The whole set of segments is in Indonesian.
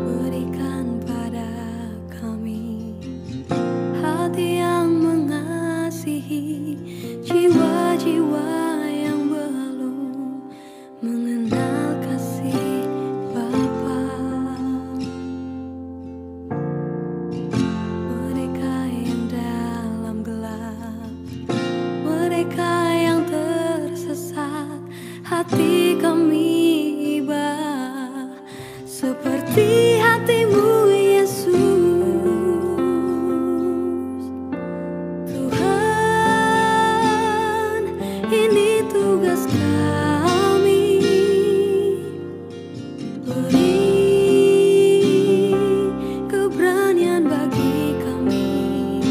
Berikan pada kami hati yang mengasihi jiwa-jiwa yang belum mengenal kasih Bapa. Mereka yang dalam gelap, mereka yang tersesat, hati kami iba seperti hatimu Yesus. Tuhan, ini tugas kami, beri keberanian bagi kami.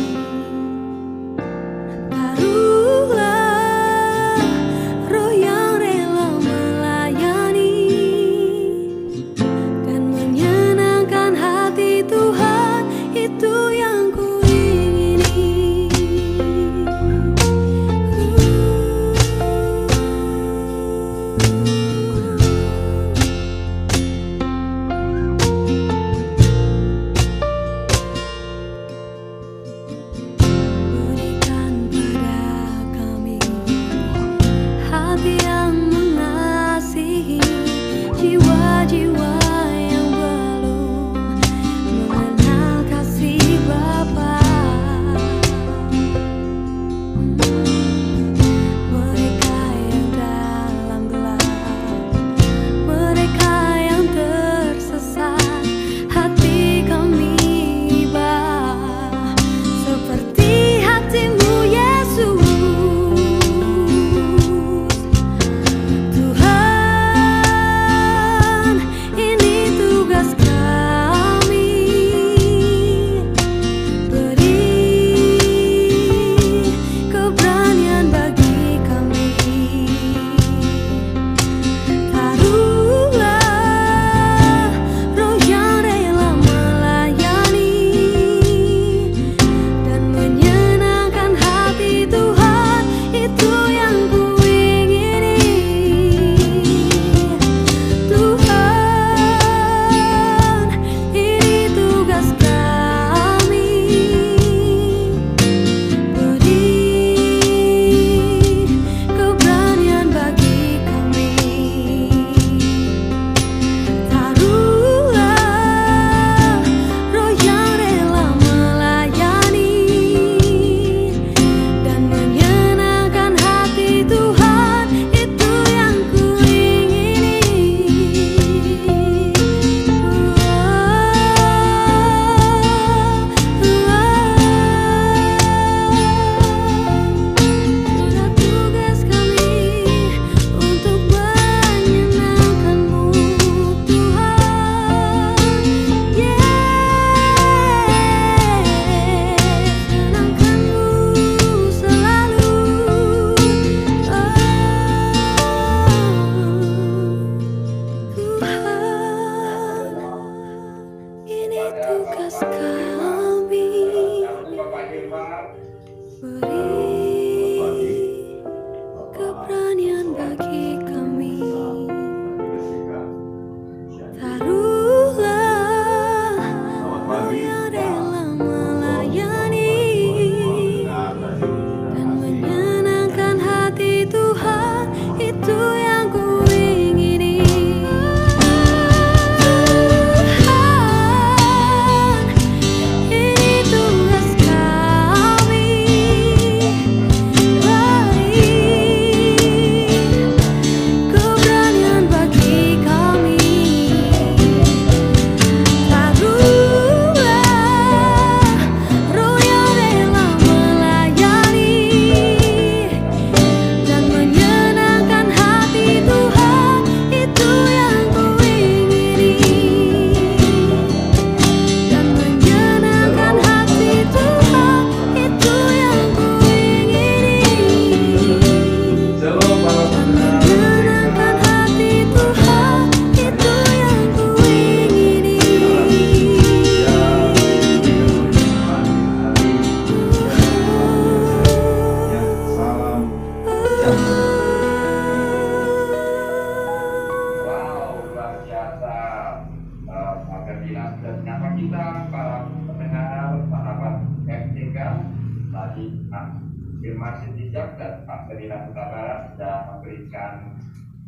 Taruhlah roh yang rela melayani dan menyenangkan hati Tuhan, itu yang kuingini. Masjid Tijak dan Pak Ferdinand Huta Barat sudah memberikan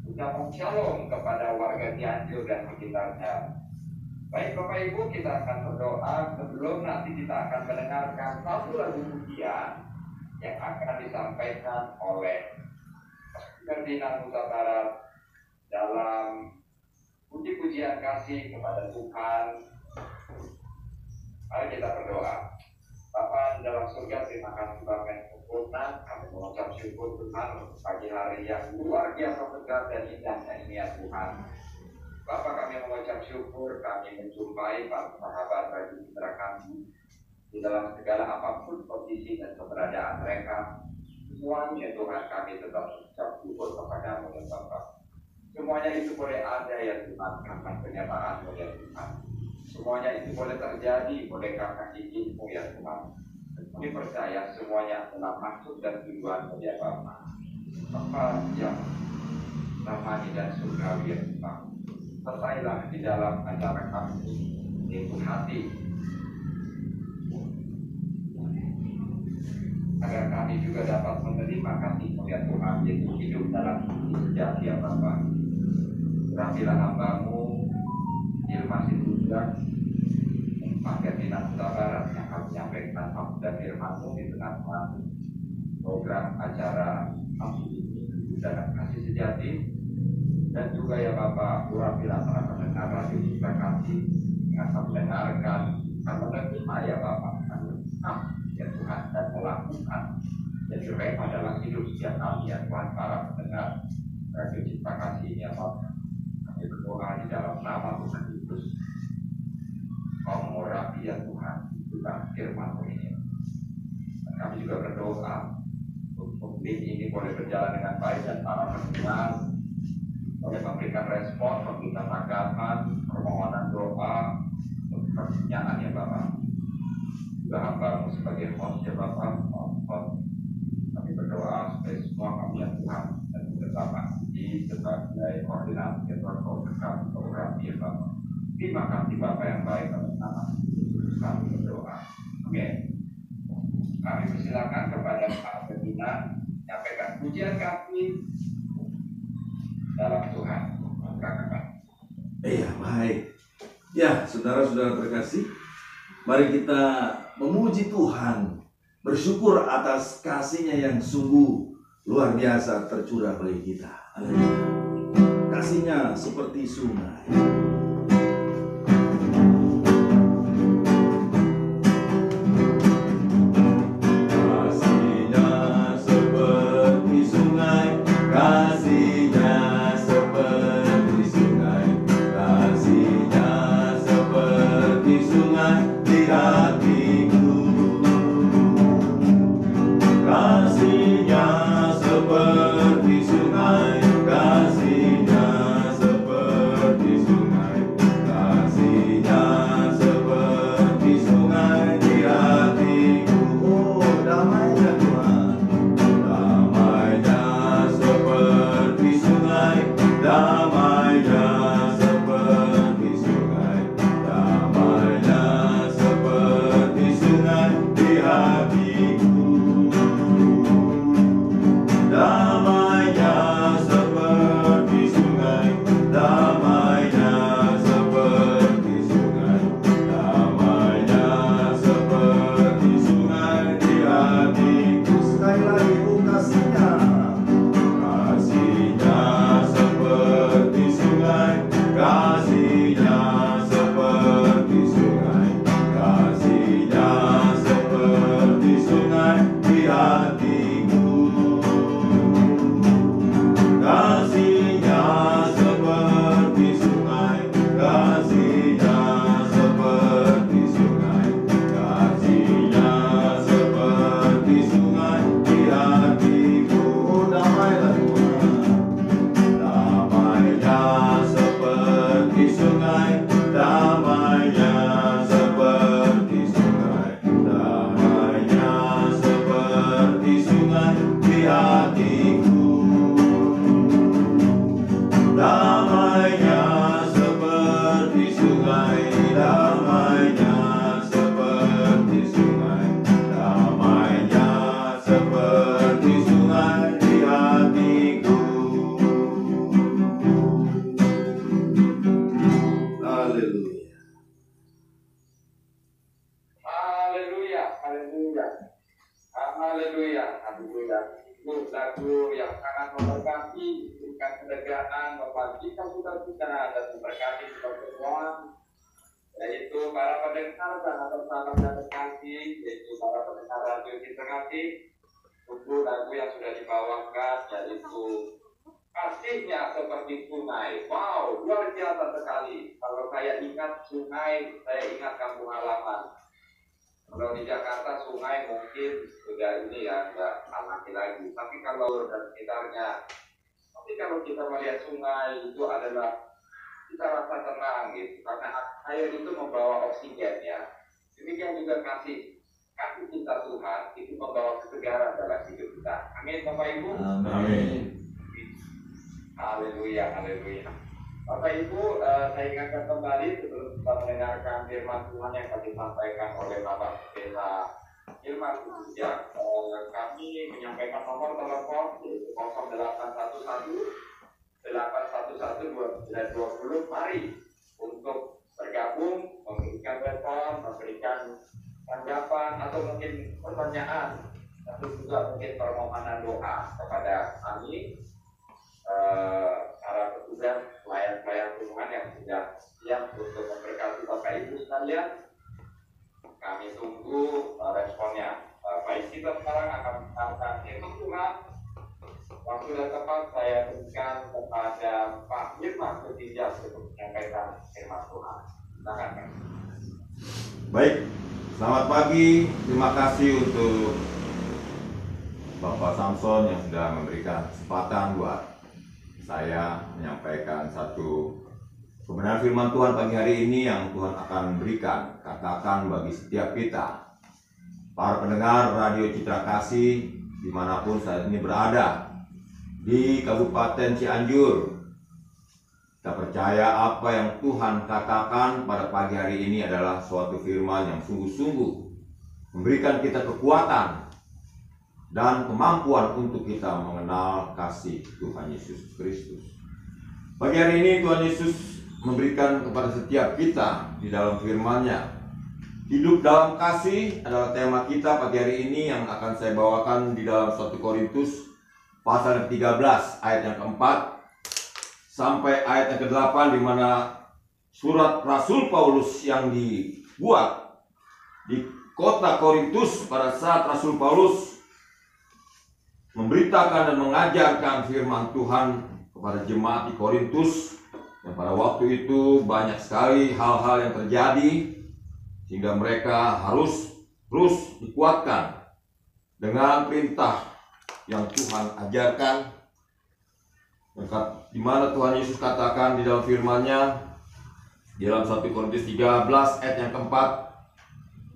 ucapan shalom kepada warga Cianjur dan sekitarnya. Baik Bapak Ibu, kita akan berdoa sebelum nanti kita akan mendengarkan satu lagu pujian yang akan disampaikan oleh Ferdinand Huta Barat dalam puji-pujian kasih kepada Tuhan. Mari kita berdoa. Bapa di dalam surga, terima kasih Bapa yang sempurna. Kami mengucap syukur Tuhan untuk pagi hari yang luar biasa segar dan indahnya ini ya Tuhan. Bapa, kami mengucap syukur kami menjumpai para sahabat bagi mitra kami di dalam segala apapun posisi dan keberadaan mereka. Semuanya Tuhan kami tetap mengucap syukur kepada-Mu ya Bapa. Semuanya itu boleh ada ya Tuhan karena kenyataan-Mu ya Tuhan. Semuanya itu boleh terjadi oleh karena izin-Mu ya Tuhan. Kami percaya semuanya adalah maksud dan tujuan-Mu ya Bapa. Bapa yang ramani dan surgawi ya Tuhan. Sertailah di dalam acara kami yaitu hati, agar kami juga dapat menerima kasih-Mu ya Tuhan, yaitu hidup dalam hati sejati ya Bapa. Urapilah hamba-Mu Masjid Tijak, Pak Ferdinand Huta Barat yang akan menyampaikan maksud dan firman-Mu di tengah-tengah program acara dalam kasih sejati. Dan juga ya Bapak, urapilah para pendengar radio kita kasih yang akan mendengarkan, akan menerima ya Bapak, ya Tuhan, dan melakukan jadi rema dalam hidup setiap kami ya Tuhan, para pendengar radio Cipta Kasih ya Bapak. Kami berdoa di dalam nama Tuhan Yesus. Kau mengurapi ya Tuhan juga firman-Mu ini. Dan kami juga berdoa untuk ini boleh berjalan dengan baik dan para pendengar boleh memberikan respon, memberikan tanggapan, permohonan doa, untuk pertanyaan ya Bapak. Juga hamba-Mu sebagai host ya Bapak, kami berdoa supaya semua kami ya Tuhan dan bersama di sebagai koordinator atau dekat program ya Bapak. Terima kasih Bapak yang baik atas nama kami berdoa. Amin. Kami persilakan kepada Pak Ferdinand menyampaikan pujian kami dalam Tuhan. Iya, baik. Ya, saudara-saudara terkasih, mari kita memuji Tuhan, bersyukur atas kasih-Nya yang sungguh luar biasa tercurah bagi kita. Haleluya. Kasih-Nya seperti sungai. Kasih-Nya seperti sungai, hati, berikan kelegaan Bapak kita sudah dan memberkati kita semua, yaitu para pendengar dan sahabat yang terkasih, yaitu para pendengar radio yang terkasih. Untuk lagu yang sudah dibawakan yaitu kasihnya seperti sungai. Wow, luar biasa sekali. Kalau saya ingat sungai, saya ingat kampung halaman. Kalau di Jakarta sungai mungkin sudah ini ya, nggak alami lagi. Tapi kalau dan sekitarnya, tapi kalau kita melihat sungai itu adalah kita rasa tenang gitu, karena air itu membawa oksigen ya. Demikian juga kasih kita Tuhan itu membawa kesegaran dalam hidup kita. Amin Bapak Ibu. Amin. Haleluya, haleluya. Bapak Ibu, saya ingatkan kembali sebelum kita mendengarkan firman Tuhan yang tadi disampaikan oleh Bapak Pendeta Ilman Sujak, kami menyampaikan nomor telepon yaitu 0811 811 2920. Mari untuk bergabung, memberikan respon, memberikan tanggapan atau mungkin pertanyaan atau juga mungkin permohonan doa kepada kami para petugas pelayan Tuhan yang sudah siap untuk memberkati Bapak Ibu sekalian. Kami tunggu responnya. Baik, kita sekarang akan mendengarkan firman Tuhan. Waktu dan tempat saya berikan kepada Pak Firman Sujak untuk menyampaikan firman Tuhan. Silakan Pak. Baik, selamat pagi. Terima kasih untuk Bapak Samson yang sudah memberikan kesempatan buat saya menyampaikan satu kebenaran firman Tuhan pagi hari ini yang Tuhan akan berikan, katakan bagi setiap kita. Para pendengar Radio Citra Kasih dimanapun saat ini berada, di Kabupaten Cianjur, kita percaya apa yang Tuhan katakan pada pagi hari ini adalah suatu firman yang sungguh-sungguh memberikan kita kekuatan dan kemampuan untuk kita mengenal kasih Tuhan Yesus Kristus. Pagi hari ini Tuhan Yesus memberikan kepada setiap kita di dalam firman-Nya. Hidup dalam kasih adalah tema kita pagi hari ini yang akan saya bawakan di dalam 1 Korintus pasal 13 ayat yang keempat sampai ayat yang ke-8, di mana surat Rasul Paulus yang dibuat di kota Korintus pada saat Rasul Paulus memberitakan dan mengajarkan firman Tuhan kepada jemaat di Korintus, yang pada waktu itu banyak sekali hal-hal yang terjadi sehingga mereka harus terus dikuatkan dengan perintah yang Tuhan ajarkan, di mana Tuhan Yesus katakan di dalam firman-Nya di dalam 1 Korintus 13 ayat yang keempat,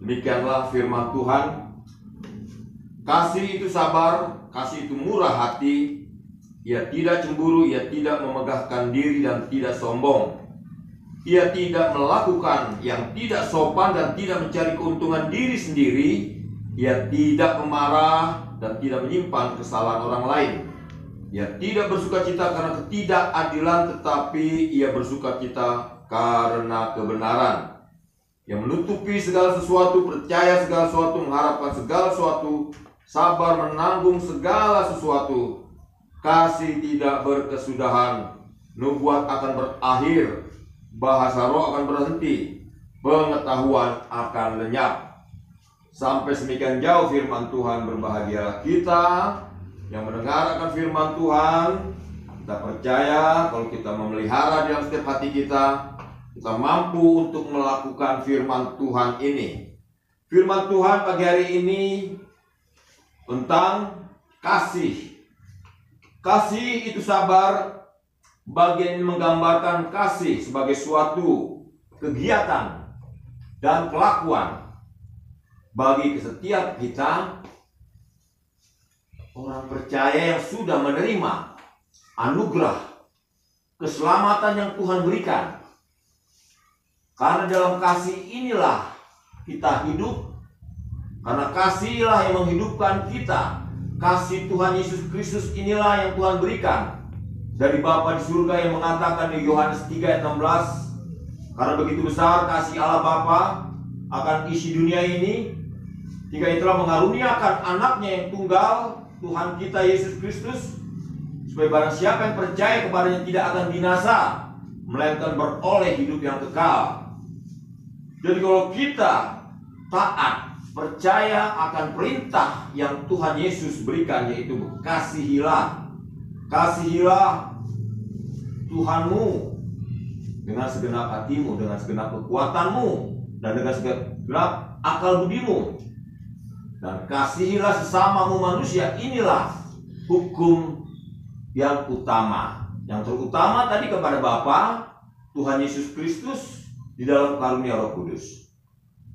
demikianlah firman Tuhan, kasih itu sabar, kasih itu murah hati, ia tidak cemburu, ia tidak memegahkan diri dan tidak sombong, ia tidak melakukan yang tidak sopan dan tidak mencari keuntungan diri sendiri, ia tidak pemarah dan tidak menyimpan kesalahan orang lain. Ia tidak bersukacita karena ketidakadilan, tetapi ia bersukacita karena kebenaran. Ia menutupi segala sesuatu, percaya segala sesuatu, mengharapkan segala sesuatu, sabar menanggung segala sesuatu. Kasih tidak berkesudahan, nubuat akan berakhir, bahasa roh akan berhenti, pengetahuan akan lenyap. Sampai semikian jauh firman Tuhan. Berbahagialah kita yang mendengar akan firman Tuhan. Kita percaya kalau kita memelihara dalam setiap hati kita, kita mampu untuk melakukan firman Tuhan ini. Firman Tuhan pagi hari ini tentang kasih. Kasih itu sabar, bagian menggambarkan kasih sebagai suatu kegiatan dan kelakuan bagi setiap kita, orang percaya yang sudah menerima anugerah keselamatan yang Tuhan berikan. Karena dalam kasih inilah kita hidup, karena kasihlah yang menghidupkan kita. Kasih Tuhan Yesus Kristus inilah yang Tuhan berikan dari Bapa di surga, yang mengatakan di Yohanes 3 ayat 16, karena begitu besar kasih Allah Bapa akan isi dunia ini, hingga ia telah mengaruniakan anaknya yang tunggal, Tuhan kita Yesus Kristus, supaya barang siapa yang percaya kepadanya tidak akan binasa, melainkan beroleh hidup yang kekal. Jadi kalau kita taat, percaya akan perintah yang Tuhan Yesus berikan, yaitu kasihilah Tuhanmu dengan segenap hatimu, dengan segenap kekuatanmu, dan dengan segenap akal budimu, dan kasihilah sesamamu manusia. Inilah hukum yang utama. Yang terutama tadi kepada Bapa, Tuhan Yesus Kristus di dalam karunia Roh Kudus,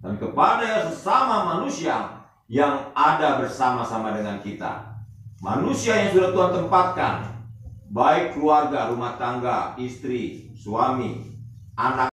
dan kepada sesama manusia yang ada bersama-sama dengan kita. Manusia yang sudah Tuhan tempatkan, baik keluarga, rumah tangga, istri, suami, anak.